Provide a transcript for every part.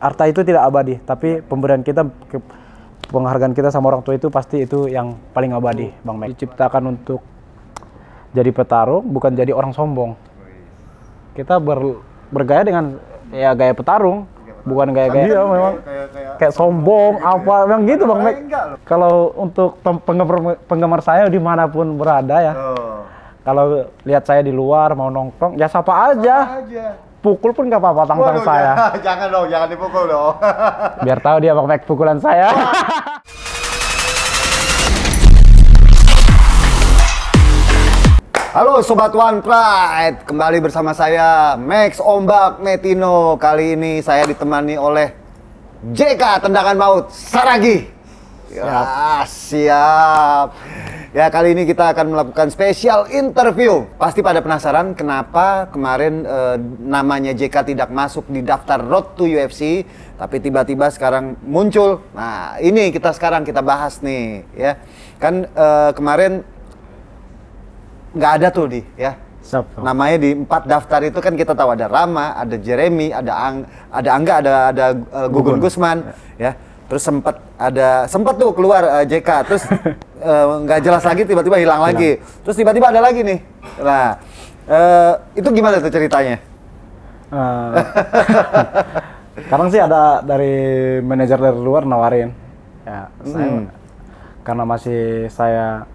harta itu tidak abadi, tapi pemberian kita, penghargaan kita sama orang tua itu pasti itu yang paling abadi, Bang Mek. Diciptakan untuk jadi petarung, bukan jadi orang sombong. Kita bergaya dengan ya gaya petarung, bukan gaya-gaya dia memang kayak sombong apa memang gitu, Bang Mek. Kalau untuk penggemar saya dimanapun berada ya, kalau lihat saya di luar mau nongkrong ya sapa aja. Pukul pun nggak apa-apa tantang saya. Jangan dong, jangan dipukul dong. Biar tahu dia Bang Mek pukulan saya. Halo Sobat One Pride, kembali bersama saya Max Ombak Metino. Kali ini saya ditemani oleh JK Tendangan Maut Saragi. Ya, siap. Ya, kali ini kita akan melakukan spesial interview. Pasti pada penasaran kenapa kemarin namanya JK tidak masuk di daftar Road to UFC, tapi tiba-tiba sekarang muncul. Nah, ini sekarang kita bahas nih, ya. Kan kemarin nggak ada tuh ya. Namanya di 4 daftar itu kan kita tahu ada Rama, ada Jeremy, ada Angga, ada Gugun Gusman, ya. Terus sempat tuh keluar JK, terus nggak jelas lagi, tiba-tiba hilang lagi. Terus tiba-tiba ada lagi nih. Nah, itu gimana tuh ceritanya? Sekarang sih ada dari manajer dari luar nawarin. Ya, karena saya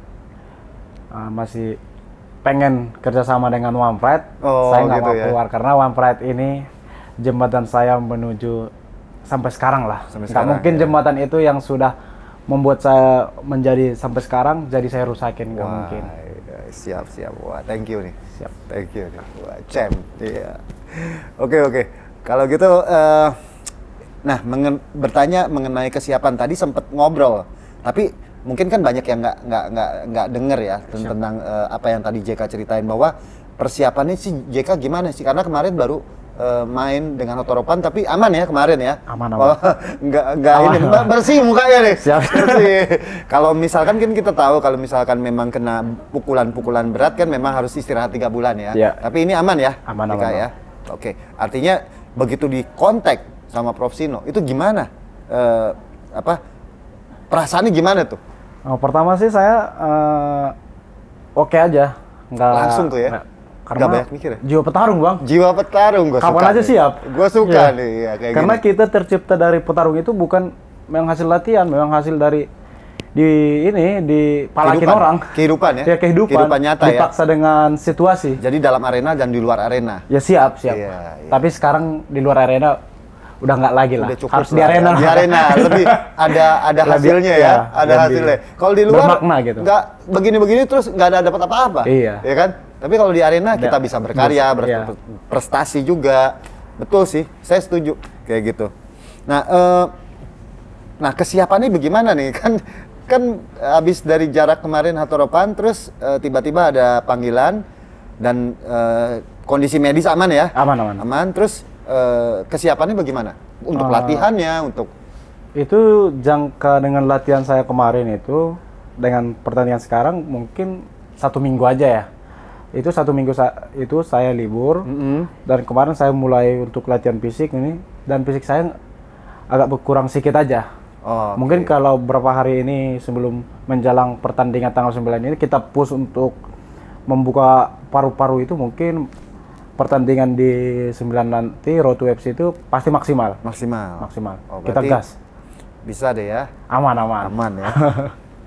masih pengen kerjasama dengan One Pride, saya nggak gitu mau keluar karena One Pride ini jembatan saya menuju sampai sekarang lah. Nggak mungkin ya. Jembatan itu yang sudah membuat saya menjadi sampai sekarang, jadi saya rusakin, nggak mungkin. Siap. Wah, thank you nih. Siap. Thank you nih. Wah, champ. Iya. Oke. Kalau gitu, nah bertanya mengenai kesiapan tadi sempat ngobrol, tapi mungkin kan banyak yang nggak denger ya tentang apa yang tadi JK ceritain, bahwa persiapannya sih JK gimana sih, karena kemarin baru main dengan Otoropan, tapi aman ya kemarin ya? Aman. Nggak ini, bersih mukanya nih. Siap. Bersih. Kalau misalkan kan kita tahu kalau misalkan memang kena pukulan berat kan memang harus istirahat 3 bulan ya. Tapi ini aman ya? Aman. Ya. Oke. Artinya begitu di kontak sama Prof Sino, itu gimana? Perasaannya gimana tuh? Pertama sih saya oke aja. Langsung tuh ya? Karena nggak banyak mikir ya? Jiwa petarung, Bang. Jiwa petarung, gue suka. Kapan aja siap. Gue suka nih, ya, kayak karena gini. kita tercipta dari petarung itu bukan memang hasil latihan, memang hasil dari dipalakin orang. Kehidupan ya? Ya, kehidupan nyata ya? Dipaksa dengan situasi. Jadi dalam arena dan di luar arena? Ya siap. Iya. Tapi sekarang di luar arena udah nggak lagi lah. Udah cukup harus di arena. Di arena lebih ada hasilnya ya, ada hasilnya. Kalau di luar bermakna gitu. Nggak begini-begini terus nggak ada dapat apa-apa. Iya. Ya kan? Tapi kalau di arena kita bisa berkarya, berprestasi juga. Betul sih, saya setuju kayak gitu. Nah kesiapannya bagaimana nih? Kan habis dari jarak kemarin Hatoropan, terus tiba-tiba ada panggilan dan kondisi medis aman ya? Aman. Terus kesiapannya bagaimana? Untuk latihannya, untuk itu jangka dengan latihan saya kemarin itu dengan pertandingan sekarang mungkin 1 minggu aja ya. Itu 1 minggu itu saya libur, dan kemarin saya mulai untuk latihan fisik ini, dan fisik saya agak berkurang sedikit aja. Mungkin kalau berapa hari ini sebelum menjelang pertandingan tanggal 9 ini kita push untuk membuka paru-paru, itu mungkin pertandingan di 9 nanti Road to UFC itu pasti maksimal. Kita gas. Bisa deh ya. Aman ya.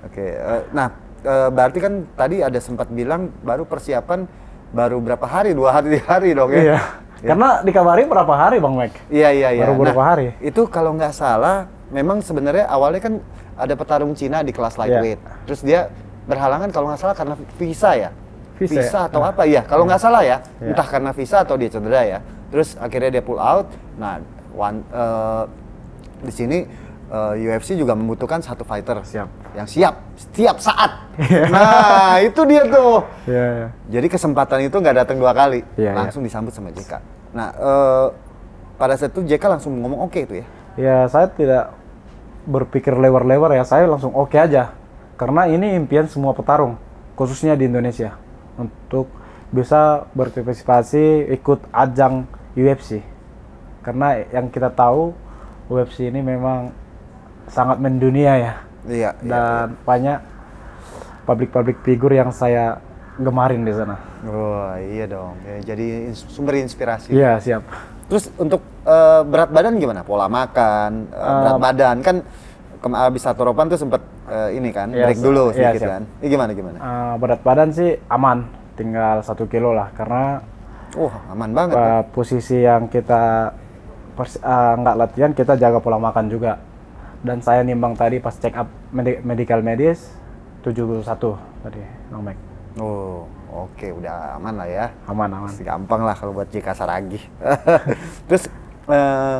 Oke. Nah, berarti kan tadi ada sempat bilang baru persiapan baru berapa hari, 2 hari, 3 hari dong ya? Iya. Karena dikabari berapa hari, Bang Mek? Iya. Baru berapa hari? Itu kalau nggak salah, memang sebenarnya awalnya kan ada petarung Cina di kelas lightweight. Terus dia berhalangan kalau nggak salah karena visa ya? Visa atau apa ya? Kalau nggak salah ya, entah karena visa atau dia cedera ya. Terus akhirnya dia pull out. Nah, di sini UFC juga membutuhkan 1 fighter yang siap setiap saat. Nah, itu dia tuh. Jadi kesempatan itu nggak datang 2 kali, langsung disambut sama JK. Nah, pada saat itu JK langsung ngomong oke itu ya? Ya, saya tidak berpikir lebar-lebar ya, saya langsung oke aja. Karena ini impian semua petarung, khususnya di Indonesia, untuk bisa berpartisipasi ikut ajang UFC. Karena yang kita tahu UFC ini memang sangat mendunia ya. Iya. Dan banyak public figure yang saya gemarin di sana. Oh iya dong. Ya, jadi sumber inspirasi. Iya, siap. Terus untuk berat badan gimana? Pola makan, berat badan kan abis Satoropan tuh sempet ini kan Iya, break dulu iya, sedikit siap. kan. Ini gimana? Berat badan sih aman, tinggal 1 kilo lah karena Aman banget. posisi yang kita nggak latihan, kita jaga pola makan juga. Dan saya nimbang tadi pas check up medical medis 71 tadi, Bang Mike. Oh, oke, udah aman lah ya. Aman. Masih gampang lah kalau buat JK Saragih. Terus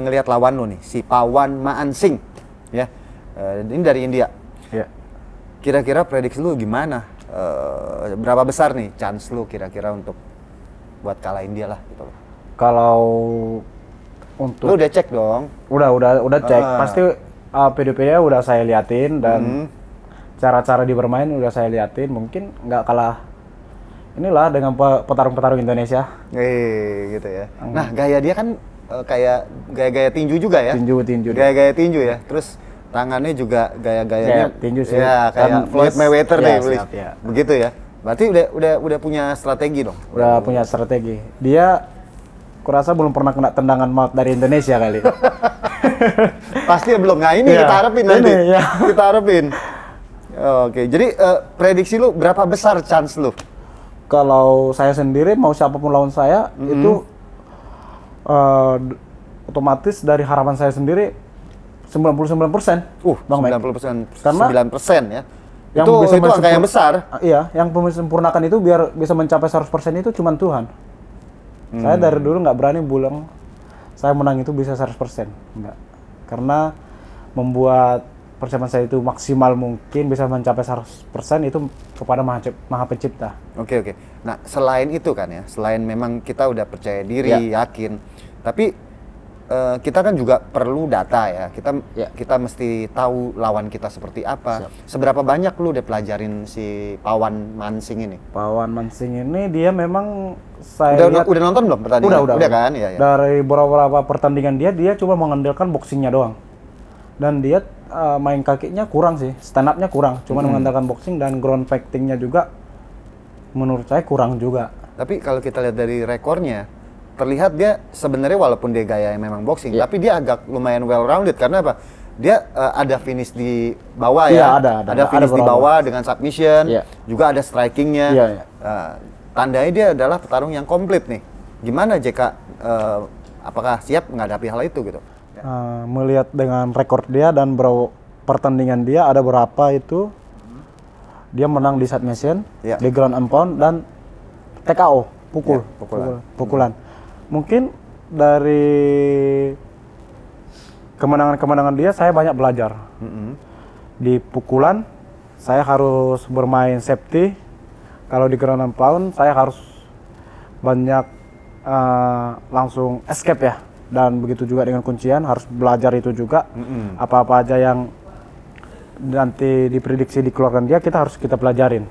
ngelihat lawan lu nih, si Pawan Maansing, ya. Ini dari India. Iya. Kira-kira prediksi lu gimana? Berapa besar nih chance lu kira-kira untuk buat kalahin dia lah gitu loh. Kalau Lu untuk udah cek dong. udah cek, pasti video-video udah saya liatin dan cara-cara dia bermain udah saya liatin, mungkin nggak kalah inilah dengan petarung-petarung Indonesia. Gitu ya. Nah, gaya dia kan kayak gaya-gaya tinju juga ya. Tinju. Gaya-gaya tinju ya. Terus tangannya juga gaya-gayanya tinju sih. ya kayak Floyd Mayweather ya, deh. siap, ya. Begitu ya. Berarti udah punya strategi dong. Udah punya strategi. Dia kurasa belum pernah kena tendangan maut dari Indonesia kali. Pasti belum. Nah, ini Iya, kita harapin nanti. ini, ya. Kita harapin. Oke, jadi prediksi lu berapa besar chance lu? Kalau saya sendiri mau siapapun lawan saya itu otomatis dari harapan saya sendiri 99%. Bang Mike. 90%. Karena 9% ya. Yang Itu bisa angka yang besar. Iya, yang menyempurnakan itu biar bisa mencapai 100% itu cuma Tuhan. Saya dari dulu nggak berani bilang saya menang itu bisa 100%. Enggak. Karena membuat persiapan saya itu maksimal mungkin bisa mencapai 100% itu kepada Maha Pencipta. Oke. Nah, selain itu kan ya, selain memang kita udah percaya diri, yakin, tapi kita kan juga perlu data ya. Kita mesti tahu lawan kita seperti apa. Siap. Seberapa banyak lu udah pelajarin si Pawan Maansing ini? Pawan Maansing ini dia memang saya lihat udah nonton belum pertandingan? Udah Kan? Ya. Dari beberapa pertandingan dia cuma mengandalkan boxingnya doang. Dan dia main kakinya kurang sih, stand up-nya kurang. Cuma mengandalkan boxing dan ground fighting-nya juga menurut saya kurang juga. Tapi kalau kita lihat dari rekornya, terlihat dia sebenarnya walaupun dia gaya yang memang boxing, tapi dia agak lumayan well rounded karena apa? Dia ada finish di bawah ya. Ada finish di bawah dengan submission, juga ada strikingnya. Tandanya dia adalah petarung yang komplit nih. Gimana JK? Apakah siap menghadapi hal itu gitu? Melihat dengan rekor dia dan pertandingan dia ada berapa itu dia menang di submission, di ground and pound dan TKO, pukulan. Mungkin dari kemenangan dia saya banyak belajar. Di pukulan saya harus bermain safety. Kalau di ground and pound saya harus banyak langsung escape ya. Dan begitu juga dengan kuncian harus belajar itu juga. Apa-apa aja yang nanti diprediksi dikeluarkan dia kita pelajarin.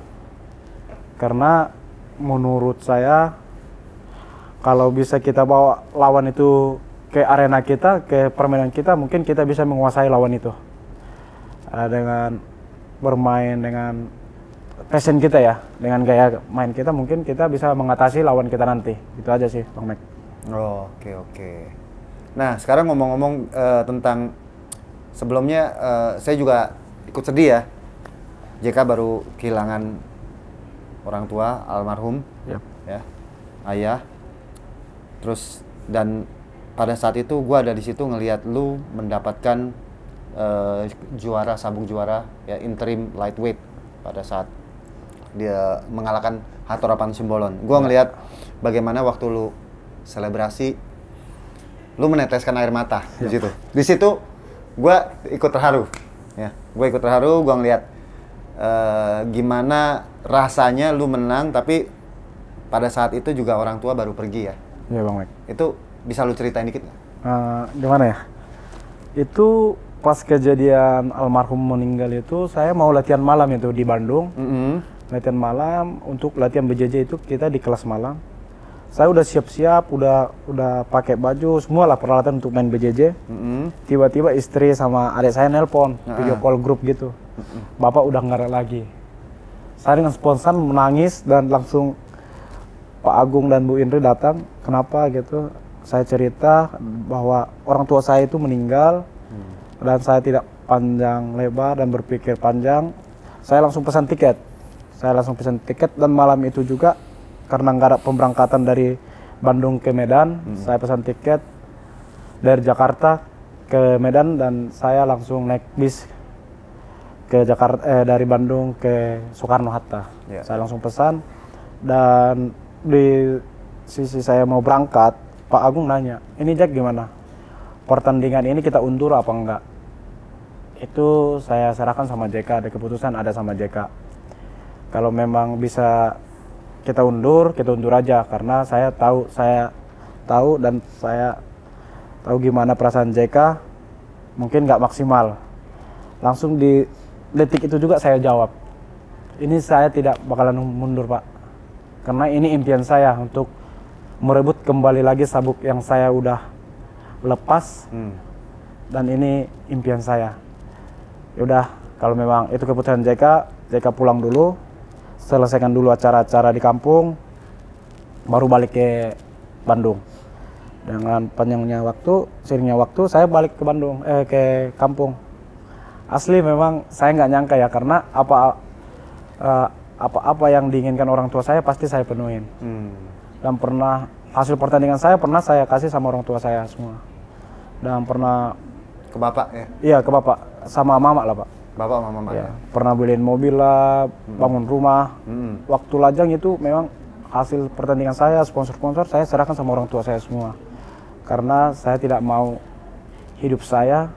Karena menurut saya kalau bisa kita bawa lawan itu ke arena kita, ke permainan kita, mungkin kita bisa menguasai lawan itu. Dengan bermain dengan passion kita ya, dengan gaya main kita mungkin kita bisa mengatasi lawan kita nanti. Itu aja sih, Bang Mike. Oke. Nah, sekarang ngomong-ngomong tentang sebelumnya saya juga ikut sedih ya. JK baru kehilangan orang tua almarhum, ya, ayah. Terus dan pada saat itu gue ada di situ ngelihat lu mendapatkan sabuk juara ya interim lightweight pada saat dia mengalahkan Hatorapan Simbolon. Gue ngelihat bagaimana waktu lu selebrasi, lu meneteskan air mata di situ. Di situ gue ikut terharu, ya. Gue ikut terharu, gue ngelihat gimana rasanya lu menang, tapi pada saat itu juga orang tua baru pergi ya. Iya Bang Mike. Itu bisa lu ceritain dikit nggak? Gimana ya? Itu pas kejadian almarhum meninggal itu saya mau latihan malam itu di Bandung. Latihan malam untuk latihan BJJ itu kita di kelas malam. Saya udah siap-siap, udah pakai baju, semua lah peralatan untuk main BJJ. Tiba-tiba istri sama adik saya nelpon, video call grup gitu. Bapak udah nggak ada lagi. Saya dengan spontan menangis dan langsung Pak Agung dan Bu Indri datang. Kenapa gitu? Saya cerita bahwa orang tua saya itu meninggal dan saya tidak panjang lebar dan berpikir panjang. Saya langsung pesan tiket. Dan malam itu juga karena nggak ada pemberangkatan dari Bandung ke Medan, saya pesan tiket dari Jakarta ke Medan dan saya langsung naik bis ke Jakarta dari Bandung ke Soekarno Hatta. Saya langsung pesan dan di sisi saya mau berangkat, Pak Agung nanya, ini Jack gimana? Pertandingan ini kita undur apa enggak? Itu saya serahkan sama JK, ada keputusan ada sama JK. Kalau memang bisa kita undur aja karena saya tahu dan saya tahu gimana perasaan JK mungkin nggak maksimal. Langsung di detik itu juga saya jawab, ini saya tidak bakalan mundur Pak, karena ini impian saya untuk merebut kembali lagi sabuk yang saya udah lepas dan ini impian saya. Yaudah, kalau memang itu keputusan JK pulang dulu, selesaikan dulu acara-acara di kampung, baru balik ke Bandung. Dengan panjangnya waktu, seiringnya waktu, saya balik ke Bandung, ke kampung. Asli memang saya nggak nyangka ya, karena apa yang diinginkan orang tua saya pasti saya penuhin. Dan pernah hasil pertandingan saya pernah saya kasih sama orang tua saya semua. Dan pernah ke bapak ya? Iya ke bapak, sama mama lah Pak. Bapak sama mama ya. Pernah beliin mobil lah, bangun rumah. Waktu lajang itu memang hasil pertandingan saya, sponsor-sponsor saya serahkan sama orang tua saya semua. Karena saya tidak mau hidup saya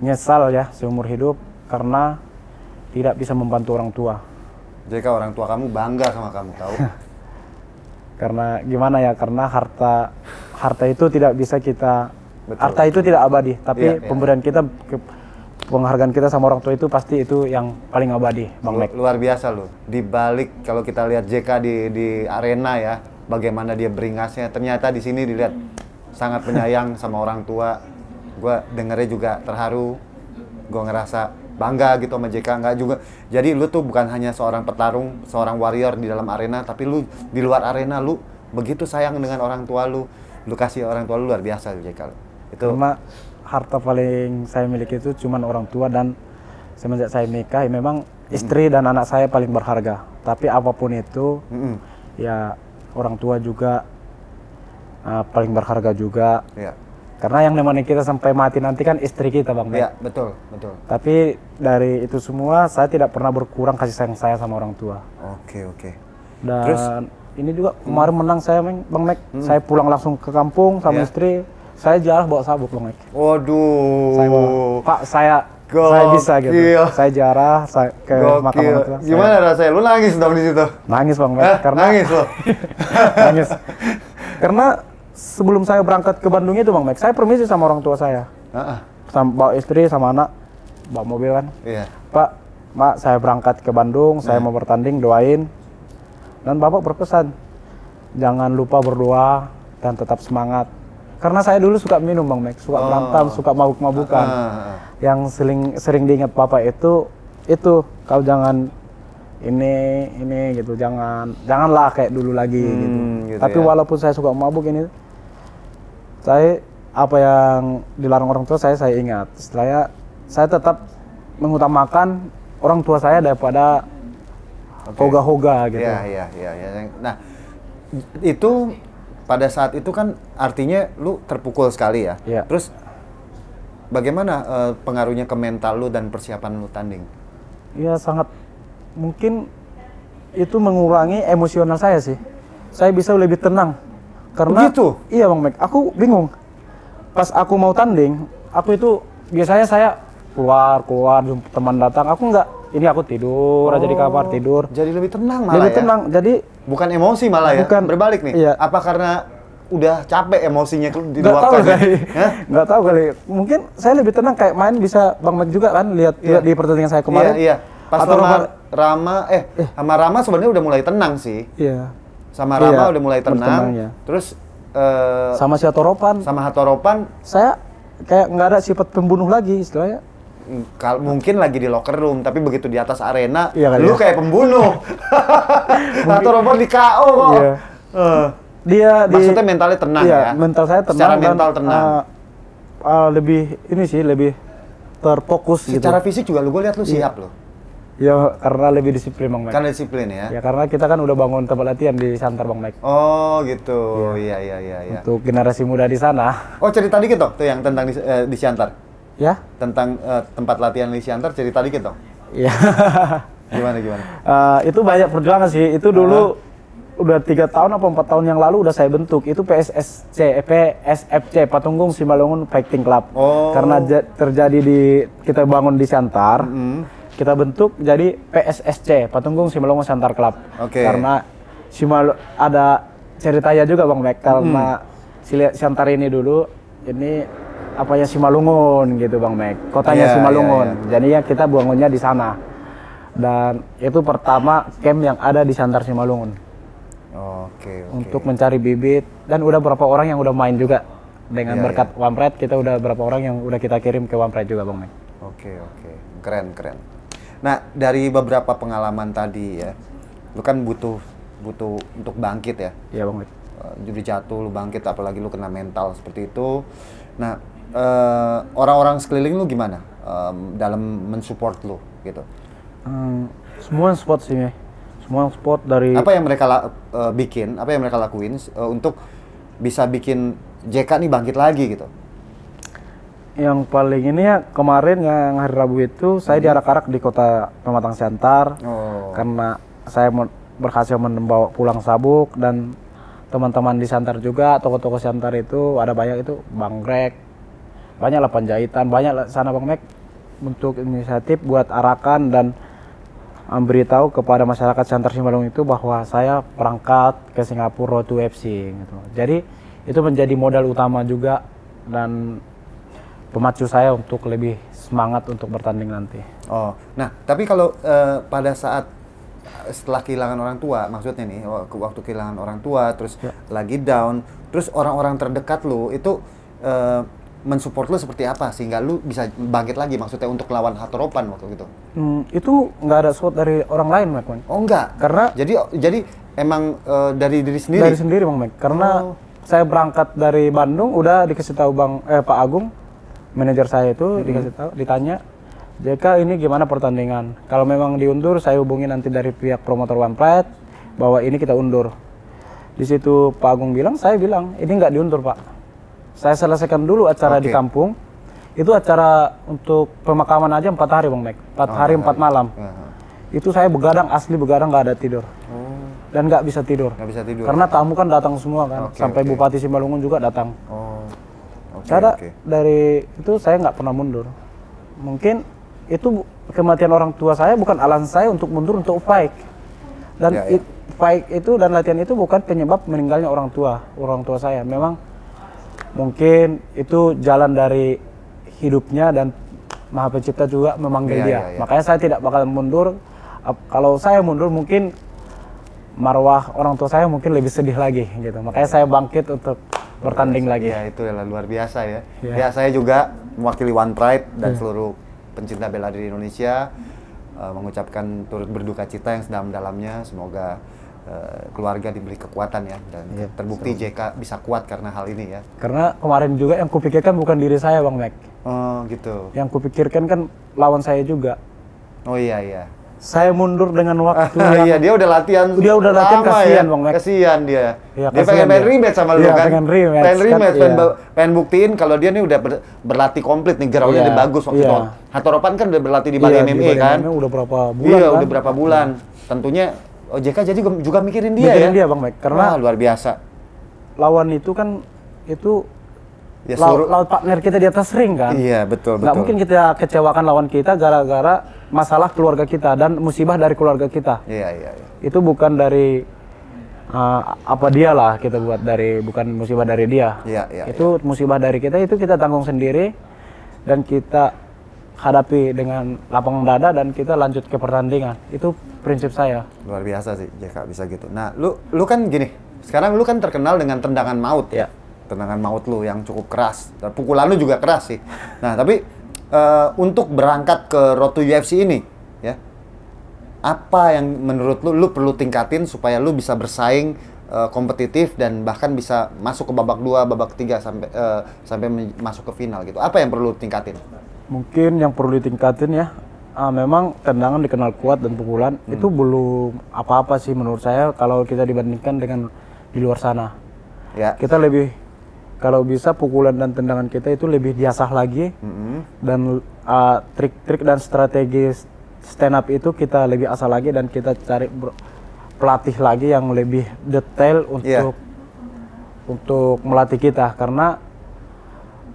nyesal ya seumur hidup karena tidak bisa membantu orang tua. JK, orang tua kamu bangga sama kamu, tahu? Karena gimana ya? Karena harta itu tidak bisa kita. Betul. Harta itu tidak abadi, tapi pemberian kita, penghargaan kita sama orang tua itu pasti itu yang paling abadi, Bang Mek. Luar biasa loh. Di balik kalau kita lihat JK di arena ya, bagaimana dia beringasnya. Ternyata di sini dilihat sangat penyayang sama orang tua. Gue dengernya juga terharu. Gue ngerasa bangga gitu sama JK. Nggak juga. Jadi lu tuh bukan hanya seorang petarung, seorang warrior di dalam arena, tapi lu di luar arena lu begitu sayang dengan orang tua lu. Lu kasih orang tua lu luar biasa JK. Itu cuma harta paling saya miliki itu cuman orang tua, dan semenjak saya nikah memang istri dan anak saya paling berharga. Tapi apapun itu ya orang tua juga paling berharga juga. Karena yang nemani kita sampai mati nanti kan istri kita Bang. Iya, betul. Tapi dari itu semua saya tidak pernah berkurang kasih sayang saya sama orang tua. Oke. Dan terus ini juga kemarin menang saya Bang Mek. Saya pulang langsung ke kampung sama istri. Saya jarah bawa sabuk Bang Mek. Waduh. Saya bisa gitu. Saya jarah ke makam orang tua. Gimana rasanya? Lu nangis dong di situ? Nangis Bang Mek. Karena nangis loh. nangis. Karena sebelum saya berangkat ke Bandung itu Bang Mek, saya permisi sama orang tua saya. Sama bawa istri sama anak, bawa mobil kan. Pak, Mak, saya berangkat ke Bandung, saya mau bertanding, doain. Dan Bapak berpesan, jangan lupa berdoa dan tetap semangat. Karena saya dulu suka minum Bang Mek, suka berantem, suka mabuk-mabukan. Yang sering diingat Bapak itu kau jangan ini gitu, janganlah kayak dulu lagi gitu. Tapi walaupun saya suka mabuk ini, apa yang dilarang orang tua saya ingat. Saya tetap mengutamakan orang tua saya daripada hoga-hoga gitu. Iya. Nah, itu pada saat itu kan artinya lu terpukul sekali ya. Terus bagaimana pengaruhnya ke mental lu dan persiapan lu tanding? Ya sangat, mungkin itu mengurangi emosional saya sih. Saya bisa lebih tenang. Karena begitu? Iya Bang Mek, aku bingung. Pas aku mau tanding, aku itu biasanya saya keluar teman datang, aku enggak. Ini aku tidur aja di kamar, tidur. Jadi lebih tenang malah. Lebih tenang. Jadi bukan emosi malah ya. Bukan. Berbalik nih. Iya. Apa karena udah capek emosinya di luapkan? Nggak tahu kali. Mungkin saya lebih tenang kayak main bisa Bang Mek juga kan lihat di pertandingan saya kemarin. Iya. Pas sama Rama sama Rama sebenarnya udah mulai tenang sih. Iya. Sama Rama Iya, udah mulai tenang. bertenangnya. Terus Sama si Hatoropan, sama Hatoropan saya kayak nggak ada sifat pembunuh lagi istilahnya. mungkin lagi di locker room, tapi begitu di atas arena, Iya kali lu ya. kayak pembunuh. Hatoropan di KO kok. Iya. Dia Maksudnya mentalnya tenang iya, ya? mental saya tenang. Secara dan, mental tenang. lebih ini sih lebih terfokus gitu. Secara fisik juga gue lihat lu siap loh. Ya karena lebih disiplin Bang Mike. Karena disiplin ya. Ya karena kita kan udah bangun tempat latihan di Santar Bang Mike. Oh gitu. Iya. Untuk generasi muda di sana. Oh cerita dikit dong tuh yang tentang di Siantar. Ya? Tentang tempat latihan di Siantar, cerita dikit dong. Iya. Gimana? Itu banyak perjuangan sih. Itu dulu udah 3 tahun apa 4 tahun yang lalu udah saya bentuk. Itu PSFC Patunggung Simalungun Fighting Club. Oh. Karena terjadi kita bangun di Siantar. Kita bentuk jadi PSSC Patunggung Simalungun Siantar Club. Oke. Karena ada ceritanya juga Bang Mek, karena Siantar ini dulu ini apanya Simalungun gitu Bang Mek. Kotanya Iya, Simalungun. iya. Jadinya kita bangunnya di sana. Dan itu pertama camp yang ada di Siantar Simalungun. Oke. Untuk mencari bibit, dan udah berapa orang yang udah main juga dengan berkat Wampret. Kita udah berapa orang yang udah kita kirim ke Wampret juga Bang Mek. Oke. Keren. Nah, dari beberapa pengalaman tadi ya, lu kan butuh untuk bangkit ya. Iya Bang Mek. Jadi jatuh lu bangkit, apalagi lu kena mental seperti itu. Nah, orang-orang sekeliling lu gimana dalam mensupport lu gitu? Semua sport sih Mek. Semua sport dari Apa yang mereka bikin, apa yang mereka lakuin untuk bisa bikin JK nih bangkit lagi gitu? yang paling ini ya kemarin yang hari Rabu itu saya diarak-arak di kota Pematang Siantar. Karena saya berhasil membawa pulang sabuk, dan teman-teman di Siantar juga, toko-toko Siantar itu ada banyak, itu Bang Greg, banyak lah Panjaitan, banyak lah sana Bang Mek, untuk inisiatif buat arakan dan memberitahu kepada masyarakat Siantar Simalungun itu bahwa saya berangkat ke Singapura Road to UFC gitu. Jadi itu menjadi modal utama juga dan pemacu saya untuk lebih semangat untuk bertanding nanti. Oh, nah tapi kalau pada saat setelah kehilangan orang tua, maksudnya nih waktu kehilangan orang tua, terus lagi down, terus orang-orang terdekat lu itu mensupport lu seperti apa sehingga lu bisa bangkit lagi, maksudnya untuk lawan Hatoropan waktu itu? Itu nggak ada support dari orang lain, Mek. Oh enggak? Karena jadi emang dari diri sendiri? Dari sendiri, Bang Mek. Karena saya berangkat dari Bandung udah dikasih tahu Pak Agung, manajer saya itu dikasih tahu, ditanya, JK ini gimana pertandingan? Kalau memang diundur, saya hubungi nanti dari pihak promotor One Pride bahwa ini kita undur. Di situ Pak Agung bilang, saya bilang ini nggak diundur Pak. Saya selesaikan dulu acara di kampung. Itu acara untuk pemakaman aja 4 hari Bang Mek. 4 hari 4 malam. Itu saya begadang, asli begadang, nggak ada tidur. Dan nggak bisa tidur. Nggak bisa tidur. Karena tamu kan datang semua kan. Sampai Bupati Simalungun juga datang. Karena Oke. dari itu saya nggak pernah mundur. Mungkin itu kematian orang tua saya bukan alasan saya untuk mundur untuk fight. Dan fight itu dan latihan itu bukan penyebab meninggalnya orang tua saya. Memang mungkin itu jalan dari hidupnya dan Maha Pencipta juga memanggil dia. Makanya saya tidak bakal mundur. Kalau saya mundur mungkin marwah orang tua saya mungkin lebih sedih lagi gitu. Makanya saya bangkit untuk bertanding lagi. Ya itu adalah luar biasa ya. Ya saya juga mewakili One Pride dan seluruh pencinta bela diri Indonesia mengucapkan turut berduka cita yang sedalam-dalamnya. Semoga keluarga diberi kekuatan ya, dan terbukti JK bisa kuat karena hal ini ya. Karena kemarin juga yang kupikirkan bukan diri saya Bang Mek. Oh gitu. Yang kupikirkan kan lawan saya juga. Oh iya. Saya mundur dengan waktu Iya, dia udah latihan. Dia udah latihan, kasihan Bang Mek. Kasihan dia. Ya, dia pengen rematch sama lu kan? Pengen rematch. Pengen buktiin kalau dia nih udah berlatih komplit nih, groundnya udah bagus waktu itu. Hatoropan kan udah berlatih di Bali MMA kan? Udah berapa bulan Iya, kan? udah berapa bulan. Tentunya JK jadi juga mikirin dia mikirin dia Bang Mek. Karena luar biasa. Lawan itu kan itu Ya, lawan partner kita di atas ring kan? Iya, betul. Nggak mungkin kita kecewakan lawan kita gara-gara masalah keluarga kita dan musibah dari keluarga kita. Iya. Itu bukan dari apa dia lah kita buat, bukan musibah dari dia. Iya. Itu musibah dari kita, itu kita tanggung sendiri dan kita hadapi dengan lapang dada dan kita lanjut ke pertandingan. Itu prinsip saya. Luar biasa sih JK bisa gitu. Nah, lu kan gini, sekarang lu kan terkenal dengan tendangan maut ya. Tendangan maut lu yang cukup keras. Dan pukulan lu juga keras sih. Nah, tapi untuk berangkat ke Road to UFC ini ya. Apa yang menurut lu perlu tingkatin supaya lu bisa bersaing kompetitif dan bahkan bisa masuk ke babak 2, babak 3 sampai masuk ke final gitu. Apa yang perlu tingkatin? Mungkin yang perlu ditingkatin ya, memang tendangan dikenal kuat dan pukulan itu belum apa-apa sih menurut saya kalau kita dibandingkan dengan di luar sana. Ya. Kita lebih, kalau bisa pukulan dan tendangan kita itu lebih diasah lagi, dan trik-trik dan strategi stand up itu kita lebih asah lagi dan kita cari pelatih lagi yang lebih detail untuk melatih kita, karena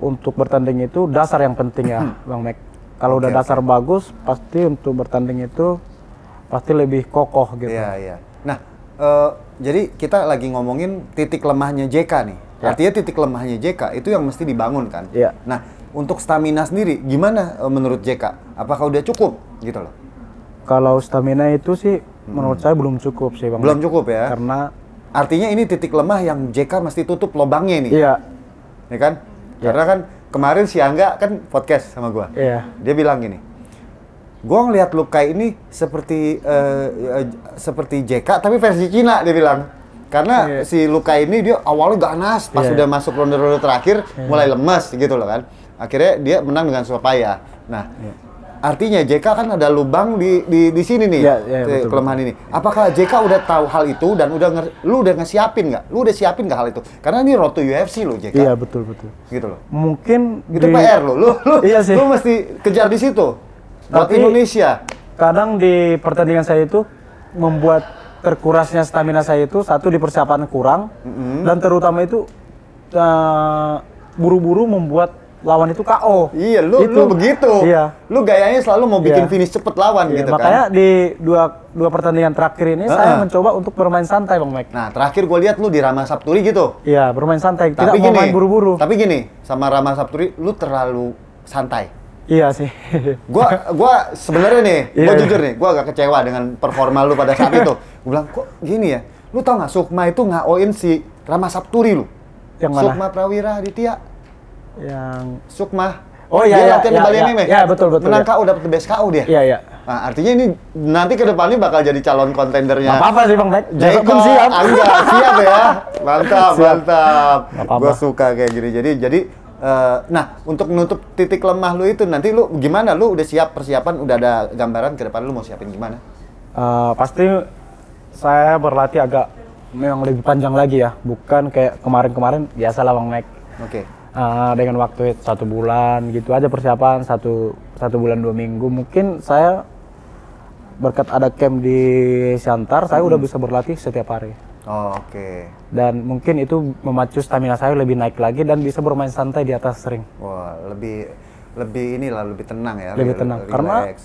untuk bertanding itu dasar yang penting ya, Bang Mac. Kalau udah dasar bagus, pasti untuk bertanding itu pasti lebih kokoh gitu. Iya, iya. Nah, jadi kita lagi ngomongin titik lemahnya JK nih. Artinya titik lemahnya JK itu yang mesti dibangun kan. Iya. Nah, untuk stamina sendiri gimana menurut JK? Apakah udah cukup gitu loh? Kalau stamina itu sih menurut saya belum cukup sih, Bang. Belum cukup ya? Karena artinya ini titik lemah yang JK mesti tutup lubangnya nih. iya. Ya kan? Karena kan kemarin si Angga kan podcast sama gua. Iya. Dia bilang gini, gua ngelihat Lukai ini seperti seperti JK tapi versi Cina, dia bilang. Karena si Lukai ini dia awalnya ganas, pas udah masuk ronde-ronde terakhir mulai lemas gitu loh kan. Akhirnya dia menang dengan Surabaya. Nah, artinya JK kan ada lubang di sini nih, betul, kelemahan ini. Apakah JK udah tahu hal itu dan lu udah ngesiapin nggak? Lu udah siapin nggak hal itu? Karena ini road to UFC lo JK. Iya, betul. Gitu loh. Mungkin itu PR lo. Lu iya sih. Lu mesti kejar di situ. Buat Tapi Indonesia. Kadang di pertandingan saya itu membuat terkurasnya stamina saya itu, satu di persiapan kurang, dan terutama itu buru-buru membuat lawan itu KO. Iya, lu begitu. Iya. Lu gayanya selalu mau bikin finish cepet lawan gitu makanya kan. di dua pertandingan terakhir ini saya mencoba untuk bermain santai, Bang Mike. Nah, terakhir gue lihat lu di Rama Sapturi gitu. Iya, bermain santai, tidak Tapi mau main buru-buru. Tapi gini, sama Rama Sapturi lu terlalu santai. Iya sih. Gua sebenarnya nih, gua jujur nih, gua agak kecewa dengan performa lu pada saat itu. Gua bilang, kok gini ya? Lu tau nggak Sukma itu ngaoin si Rama Sapturi lu? Yang mana? Sukma Prawira Aditya. Yang Sukma. Oh iya, dia latihan di Bali MMA. Iya, betul. Menang KO, dapet best KO dia. Iya. Nah, artinya ini nanti ke depannya bakal jadi calon kontendernya. Gak apa-apa sih, Bang Mike. JK pun siap. Angga, siap ya. Mantap. Apa-apa. Gua suka kayak gini. Jadi nah, untuk menutup titik lemah lu itu nanti lu gimana? Lu udah siap persiapan, udah ada gambaran ke depan lu mau siapin gimana? Pasti saya berlatih agak memang lebih panjang lagi ya, bukan kayak kemarin-kemarin biasalah Bang Mike. Oke. Dengan waktu 1 bulan gitu aja persiapan, satu bulan 2 minggu. Mungkin saya berkat ada camp di Siantar, saya udah bisa berlatih setiap hari. Oh, oke. Dan mungkin itu memacu stamina saya lebih naik lagi dan bisa bermain santai di atas ring. Wah, lebih lebih tenang ya. Lebih tenang karena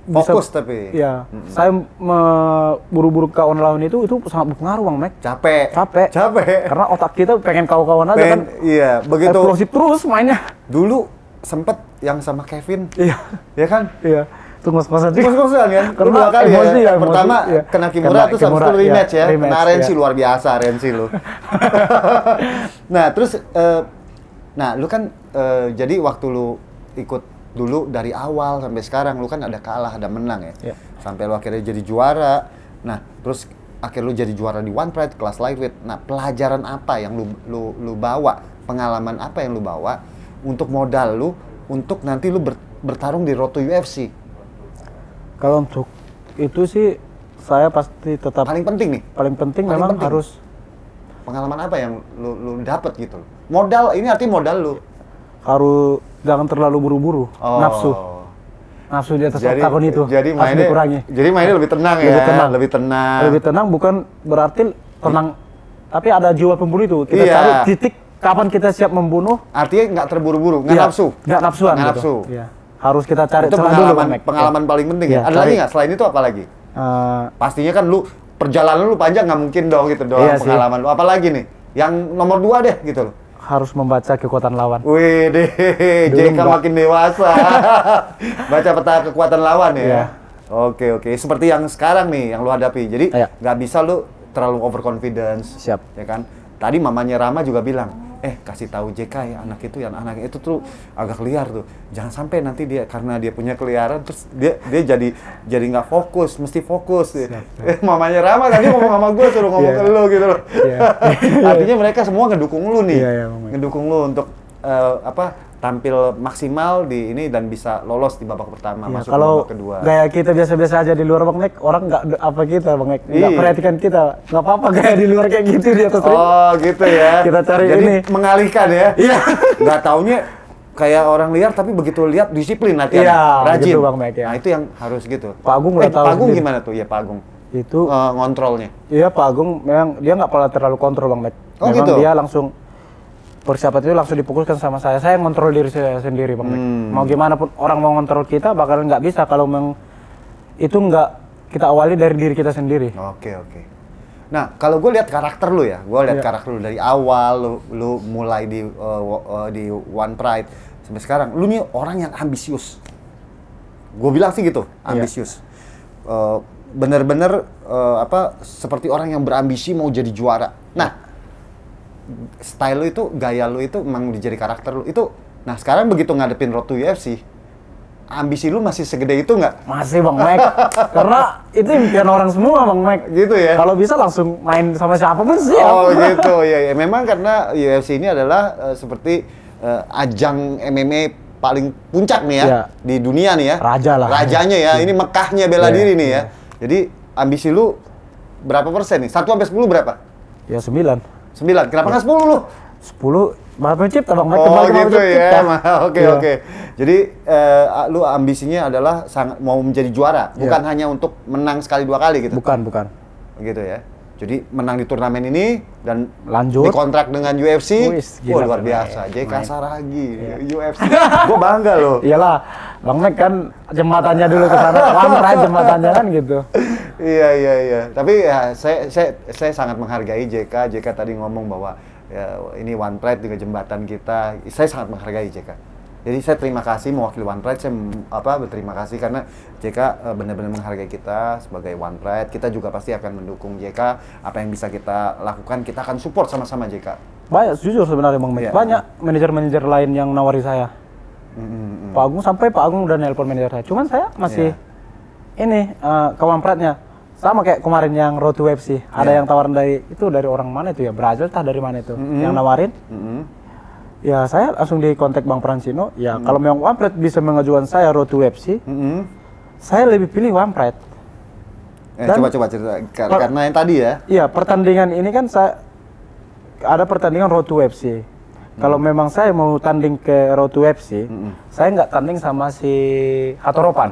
fokus bisa, tapi. Iya. Saya buru-buru kawan lawan itu sangat berpengaruh, Bang Mac. Capek. Karena otak kita pengen kawan aja kan. Iya, begitu. Eksplosif terus mainnya. Dulu sempet yang sama Kevin. Iya. Ya kan? Iya. Itu ngos-ngosan sih. Ngos-ngosan kan? Karena dua kali emosi ya. emosi, Pertama iya. kena Kimura, terus habis itu rematch ya. Kena Renzi, luar biasa Renzi lu. Nah, terus nah, lu kan jadi waktu lu ikut dulu dari awal sampai sekarang lu kan ada kalah, ada menang ya. Sampai lu akhirnya jadi juara. Nah, terus akhirnya lu jadi juara di One Pride kelas lightweight. Nah, pelajaran apa yang lu bawa? Pengalaman apa yang lu bawa untuk modal lu untuk nanti lu bertarung di Road to UFC? Kalau untuk itu sih saya pasti tetap paling penting nih. Paling penting memang penting. Harus pengalaman apa yang lu dapet gitu. Modal ini artinya modal lu. Harus jangan terlalu buru-buru. Nafsu di atas oktagon itu jadi harus dikurangi. Jadi mainnya lebih tenang Lebih tenang bukan berarti tenang, tapi ada jiwa pemburu itu. Kita cari titik kapan kita siap membunuh. Artinya nggak terburu-buru, nggak nafsu. Nggak nafsuan gitu. Iya. Harus kita cari itu pengalaman paling penting ya. Ada lagi nggak selain itu apa lagi? Pastinya kan lu perjalanan lu panjang, nggak mungkin dong gitu doang pengalaman lu. Apa lagi nih? Yang nomor 2 deh gitu loh. Harus membaca kekuatan lawan. Wih deh, JK makin dewasa. Baca peta kekuatan lawan ya. Oke, oke. Seperti yang sekarang nih, yang lu hadapi. Jadi Iya. nggak bisa lu terlalu overconfidence. Siap. Ya kan? Tadi mamanya Rama juga bilang, kasih tahu JK ya, anak itu tuh agak liar tuh. Jangan sampai nanti dia karena dia punya keliaran terus dia jadi nggak fokus, mesti fokus. Mamanya Rama tadi ngomong sama gue suruh ngomong ke lu gitu loh. Artinya mereka semua ngedukung lu nih. Ngedukung lu untuk tampil maksimal di ini dan bisa lolos di babak pertama, masuk ke babak kedua. Kalau gaya kita biasa-biasa aja di luar Bang Mek, orang nggak apa kita Bang Mek, nggak perhatikan kita, nggak apa-apa gaya di luar kayak gitu di atas ring. Oh gitu ya. Kita cari jadi ini. mengalihkan ya. Iya. Nggak taunya kayak orang liar tapi begitu lihat disiplin latihan, rajin. Gitu Bang Mek, ya. Nah itu yang harus gitu. Pak Agung udah tahu. Pak Agung sendiri. gimana tuh ya Pak Agung? Itu ngontrolnya. Iya Pak Agung memang dia nggak pernah terlalu kontrol Bang Mek. Oh memang gitu. dia langsung persiapan itu langsung dipukulkan sama saya. Saya ngontrol diri saya sendiri Bang Mek. Mau gimana pun orang mau ngontrol kita bakalan nggak bisa kalau itu nggak kita awali dari diri kita sendiri. Oke. Nah kalau gue lihat karakter lu ya, gue lihat karakter lu dari awal lu mulai di One Pride sampai sekarang, lu nih orang yang ambisius. Gue bilang sih gitu, ambisius. Bener-bener seperti orang yang berambisi mau jadi juara. Nah, style lu itu, gaya lu itu emang jadi karakter lu itu. Nah sekarang begitu ngadepin Road to UFC, ambisi lu masih segede itu nggak? Masih Bang Mek, karena itu impian orang semua Bang Mek. Gitu ya? Kalau bisa langsung main sama siapapun sih. Oh gitu, ya. Memang karena UFC ini adalah seperti ajang MMA paling puncak nih ya, di dunia nih ya. Raja lah. Rajanya ya, ini Mekahnya bela diri nih ya. Jadi ambisi lu berapa persen nih? 1 sampai 10 berapa? Ya 9. 9. Kenapa nggak 10 lu? 10 Maha Pencipta Bang Mek. Oh gitu ya. Oke. Jadi lu ambisinya adalah mau menjadi juara, bukan hanya untuk menang sekali 2 kali gitu. Bukan. Gitu ya. Jadi menang di turnamen ini dan lanjut dikontrak dengan UFC. Luar biasa. JK Saragi UFC. Gue bangga loh. Iyalah, Bang Mek kan jembatannya dulu ke sana. One Pride jembatannya kan gitu. Iya. Tapi ya saya sangat menghargai JK. JK tadi ngomong bahwa ya, ini One Pride juga jembatan kita. Saya sangat menghargai JK. Jadi saya terima kasih mewakili One Pride, saya berterima kasih karena JK benar-benar menghargai kita sebagai One Pride. Kita juga pasti akan mendukung JK, apa yang bisa kita lakukan, kita akan support sama-sama JK. Banyak, jujur sebenarnya Bang Mek. Banyak manajer-manajer lain yang nawari saya. Pak Agung, sampai Pak Agung udah nelpon manajer saya. Cuman saya masih ini ke One Pride-nya. Sama kayak kemarin yang Road to UFC. Ada yang tawaran dari orang mana itu ya? Brazil tah dari mana itu? Yang nawarin. Ya saya langsung di kontak Bang Francino. Ya kalau memang One Pride bisa mengajukan saya Road to UFC, saya lebih pilih One Pride. Coba cerita karena yang tadi ya. Iya, pertandingan ini kan ada pertandingan Road to UFC. Kalau memang saya mau tanding ke Road to UFC, saya nggak tanding sama si Hatoropan.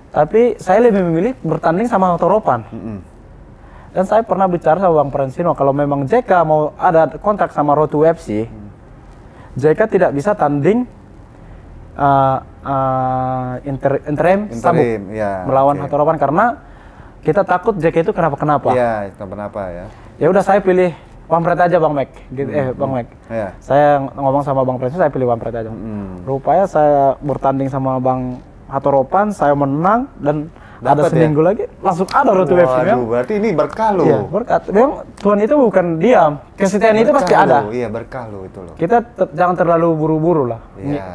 Tapi saya lebih memilih bertanding sama Hatoropan. Dan saya pernah bicara sama Bang Francino, kalau memang JK mau ada kontrak sama Road to UFC, JK tidak bisa tanding interim sabuk melawan Hatoropan karena kita takut JK itu kenapa-kenapa. Iya, kenapa ya. Ya udah saya pilih One Pride aja Bang Mek. Bang Mek. Saya ngomong sama Bang Francino, saya pilih One Pride aja. Rupanya saya bertanding sama Bang Hatoropan, saya menang dan ada seminggu lagi langsung ada Road to UFC. Waduh, berarti ini berkah lo. Iya, berkat. Memang Tuhan itu bukan diam. Kesetiaan itu pasti ada. Iya, berkah lo itu loh. Kita jangan terlalu buru-buru lah.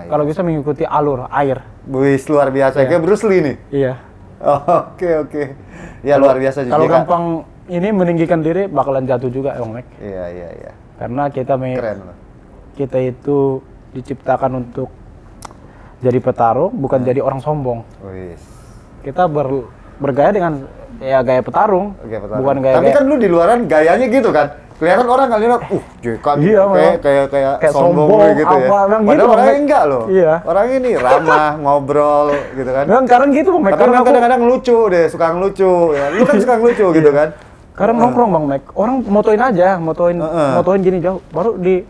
Kalau bisa mengikuti alur air. Wih, luar biasa. Kayak Bruce Lee nih. Iya. Oke. Ya luar biasa juga. Kalau gampang ini meninggikan diri bakalan jatuh juga, Bang Mek. Iya. Karena kita keren loh. Kita itu diciptakan untuk jadi petarung, bukan jadi orang sombong. Kita bergaya dengan gaya petarung, bukan gaya. Tapi kan lu di luaran gayanya gitu kan. Kelihatan orang kali lihat, JK kayak sombong gitu ya. Padahal gitu, orangnya enggak loh. Iya. Orang ini ramah, ngobrol gitu kan. Memang kadang gitu Bang Mek. Tapi kadang-kadang lucu deh, suka ngelucu ya. Lu kan suka ngelucu gitu kan. Kadang nongkrong Bang Mek. Orang motoin aja, motoin gini jauh. Baru di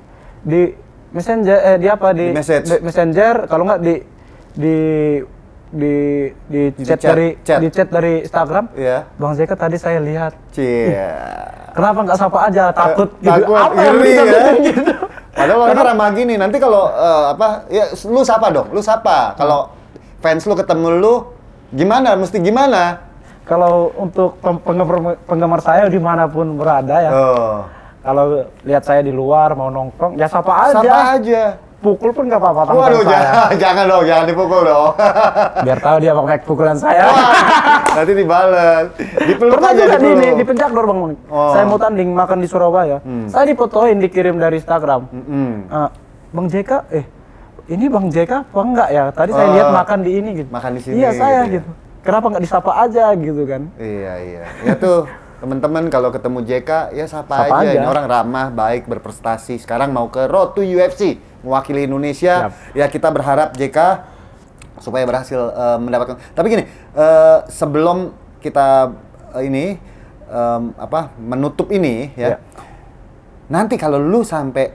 Messenger di Messenger, kalau nggak di chat dari Instagram. Bang JK tadi saya lihat. Kenapa nggak sapa aja? Takut gitu. Apa yang bisa gitu? Padahal orangnya ramah gini. Nanti kalau lu sapa dong. Lu sapa. Kalau fans lu ketemu lu Gimana? Mesti gimana? Kalau untuk penggemar saya dimanapun berada ya. Oh. Kalau lihat saya di luar mau nongkrong, ya sapa aja. Sapa aja. Pukul pun nggak apa-apa. Waduh, saya. jangan dong, jangan dipukul dong. Biar tahu dia pakai pukulan saya. Nanti dibales. Dipeluk Pernah aja juga dipeluk. di Pencakdor Bang. Oh. Saya mau tanding makan di Surabaya. Saya difotoin, dikirim dari Instagram. Bang JK, ini Bang JK apa enggak ya? Tadi saya lihat makan di ini gitu. Makan di sini. Iya saya gitu. gitu. Kenapa nggak disapa aja gitu kan? Iya. Ya tuh, teman-teman kalau ketemu JK ya sapa aja. Ini orang ramah, baik, berprestasi. Sekarang mau ke Road to UFC, mewakili Indonesia. Ya kita berharap JK supaya berhasil mendapatkan. Tapi gini, sebelum kita menutup ini ya. Nanti kalau lu sampai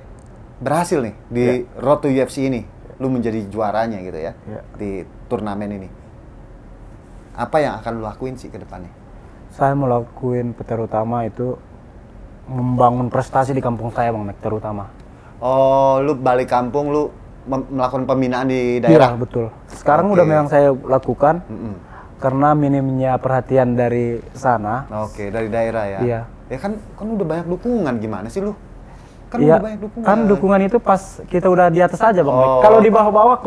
berhasil nih di Road to UFC ini, lu menjadi juaranya gitu ya di turnamen ini. Apa yang akan lu lakuin sih ke depannya? Saya mau lakuin terutama itu membangun prestasi di kampung saya Bang, terutama. Oh, lu balik kampung, lu melakukan pembinaan di daerah? Iya, betul. Sekarang udah memang saya lakukan karena minimnya perhatian dari sana. Oke, dari daerah ya? Iya. Ya kan udah banyak dukungan, gimana sih lu? Kan iya, udah banyak dukungan. kan dukungan itu pas kita udah di atas aja Bang. Kalau di bawah-bawah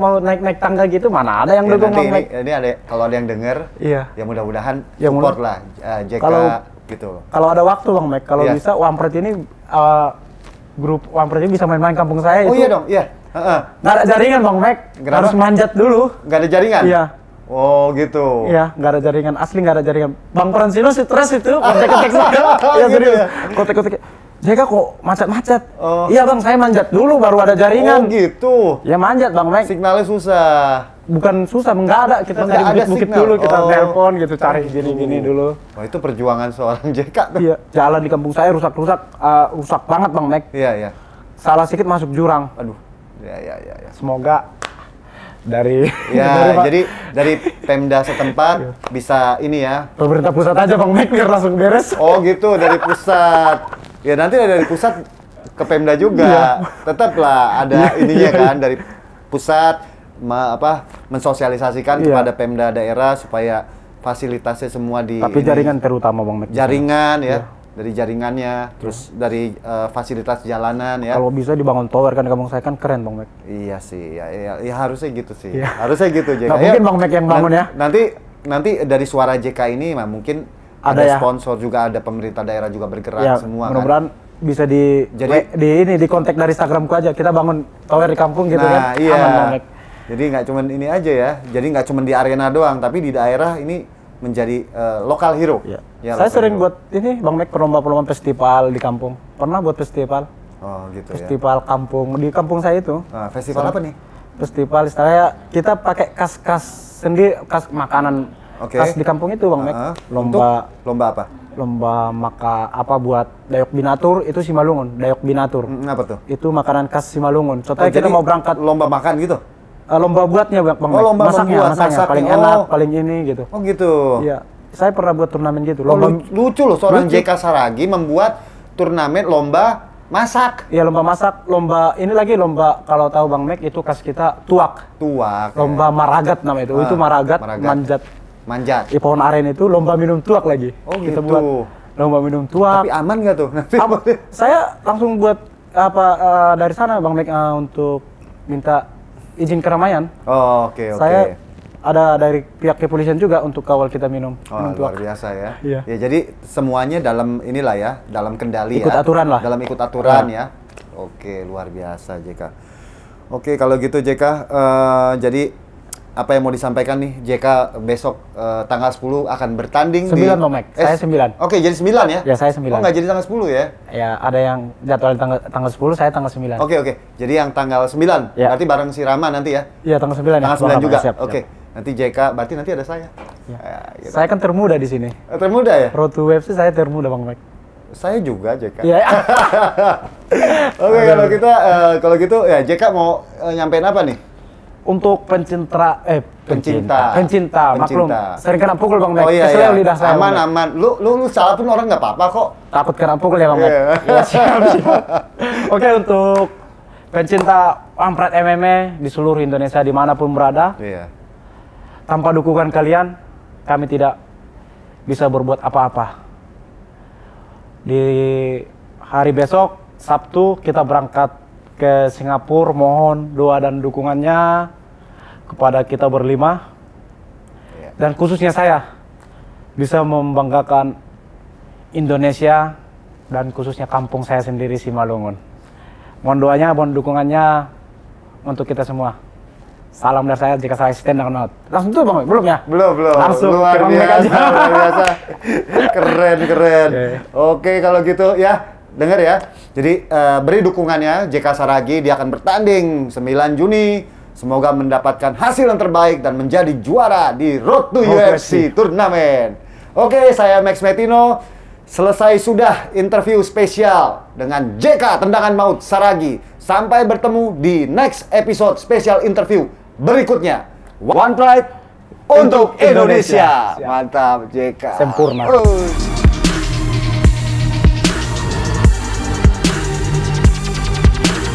mau naik tangga gitu mana ada yang ya, dukung Bang. Ini ada, kalau ada yang denger, ya mudah-mudahan support lah JK gitu. Kalau ada waktu Bang Mek, kalau bisa Wampret ini grup Wampret ini bisa main-main kampung saya itu. Oh iya dong, iya. Nggak ada jaringan Bang Mek, harus manjat dulu. Nggak ada jaringan? Iya. Oh gitu. Iya, nggak ada jaringan, asli nggak ada jaringan. Bang Fransino stres itu, kontek-kontek saya. Iya serius, kontek-kontek. JK kok macet-macet? Iya Bang, saya manjat dulu baru ada jaringan. Oh gitu? Ya manjat Bang Mek. Signalnya susah? Bukan susah, nggak ada. Kita cari bukit-bukit dulu, kita telepon gitu, cari gini-gini dulu. Wah itu perjuangan seorang JK tuh. Iya, jalan di kampung saya rusak banget Bang Mek. Iya. Salah sedikit masuk jurang. Aduh, ya. Semoga dari jadi dari Pemda setempat bisa ini ya. Pemerintah pusat aja Bang Mek biar langsung beres. Oh gitu, dari pusat. Ya nanti dari pusat ke Pemda juga. Tetaplah ada ininya kan dari pusat mensosialisasikan kepada Pemda daerah supaya fasilitasnya semua di. Tapi jaringan terutama Bang Mek. Jaringan ya. Dari jaringannya, terus dari fasilitas jalanan ya. Kalau bisa dibangun tower kan kampung saya kan keren Bang Mek. Iya sih, ya harusnya gitu sih. Harusnya gitu JK. Nggak mungkin Bang Mek yang bangun ya. Nanti dari suara JK ini mungkin ada sponsor juga, ada pemerintah daerah juga bergerak semua kan. Mudah-mudahan bisa di kontak dari Instagramku aja, kita bangun tower di kampung gitu kan. Iya. Aman Bang Mek. Jadi nggak cuman ini aja ya, jadi nggak cuman di arena doang, tapi di daerah ini menjadi lokal hero. Iya. Saya sering buat ini Bang Mek, perlombaan festival di kampung. Pernah buat festival. Oh gitu festival kampung, di kampung saya itu. Festival apa nih? Festival istilahnya kita pakai kas sendiri, kas makanan khas di kampung itu Bang Mek. Lomba apa? Lomba buat Dayok Binatur, itu Simalungun, Dayok Binatur. Apa tuh? Itu makanan khas Simalungun. Contohnya kita mau berangkat lomba makan gitu? Lomba buatnya Bang Mek. Lomba masaknya paling enak, paling ini gitu. Oh gitu? Iya. Saya pernah buat turnamen gitu. Lucu loh seorang JK Saragi membuat turnamen lomba masak. Iya, lomba masak, lomba kalau tahu Bang Mek itu khas kita tuak. Lomba maragat namanya itu. Itu maragat. Manjat. Di pohon aren itu lomba minum tuak lagi. Oh kita gitu. Buat lomba minum tuak. Tapi aman nggak tuh? Saya langsung buat dari sana Bang Mek untuk minta izin keramaian. Oh, oke. Saya ada dari pihak kepolisian juga untuk kawal kita minum luar biasa ya. Iya. Ya jadi semuanya dalam inilah ya, dalam kendali ikut aturan lah. Dalam ikut aturan ya. Oke, luar biasa JK. Oke, kalau gitu JK, jadi apa yang mau disampaikan nih JK besok tanggal 10 akan bertanding 9 Bang Mek. Saya 9. Oke, jadi 9 ya? Ya, saya 9. Oh, nggak jadi tanggal 10 ya? Ya, ada yang jadwal tanggal 10, saya tanggal 9. Oke. Jadi yang tanggal 9, berarti bareng si Rama nanti ya? Iya, tanggal 9 tanggal 9 juga. Siap. Oke. Nanti JK, berarti nanti ada saya. Ya. Gitu. Saya kan termuda di sini. Termuda ya? Road to UFC saya termuda Bang Mek. Saya juga JK. Iya. Oke, kalau gitu ya JK mau nyampein apa nih? Untuk pencinta, maklum. Sering kena pukul Bang Mek. Oh iya. Lidah saya. Aman. Lu salah pun orang nggak apa-apa kok. Takut kena pukul ya Bang Mek. Iya, siap. Oke, untuk pencinta Wampret MMA di seluruh Indonesia dimanapun berada. Iya. tanpa dukungan kalian, kami tidak bisa berbuat apa-apa. Di hari besok, Sabtu, kita berangkat ke Singapura. Mohon doa dan dukungannya kepada kita berlima. Dan khususnya saya, bisa membanggakan Indonesia dan khususnya kampung saya sendiri, Simalungun. Mohon doanya, mohon dukungannya untuk kita semua. Salam dari saya, jika saya asisten dengan maut. Langsung tuh Bang, belum ya? Belum. Langsung luar biasa, luar biasa. Keren. Okay. Oke, kalau gitu ya, dengar ya. Jadi beri dukungannya JK Saragi, dia akan bertanding 9 Juni. Semoga mendapatkan hasil yang terbaik dan menjadi juara di Road to UFC Turnamen. Oke, saya Max Metino. Selesai sudah interview spesial dengan JK Tendangan Maut Saragi. Sampai bertemu di next episode spesial interview berikutnya. One Pride untuk Indonesia. Mantap, JK. Sempurna.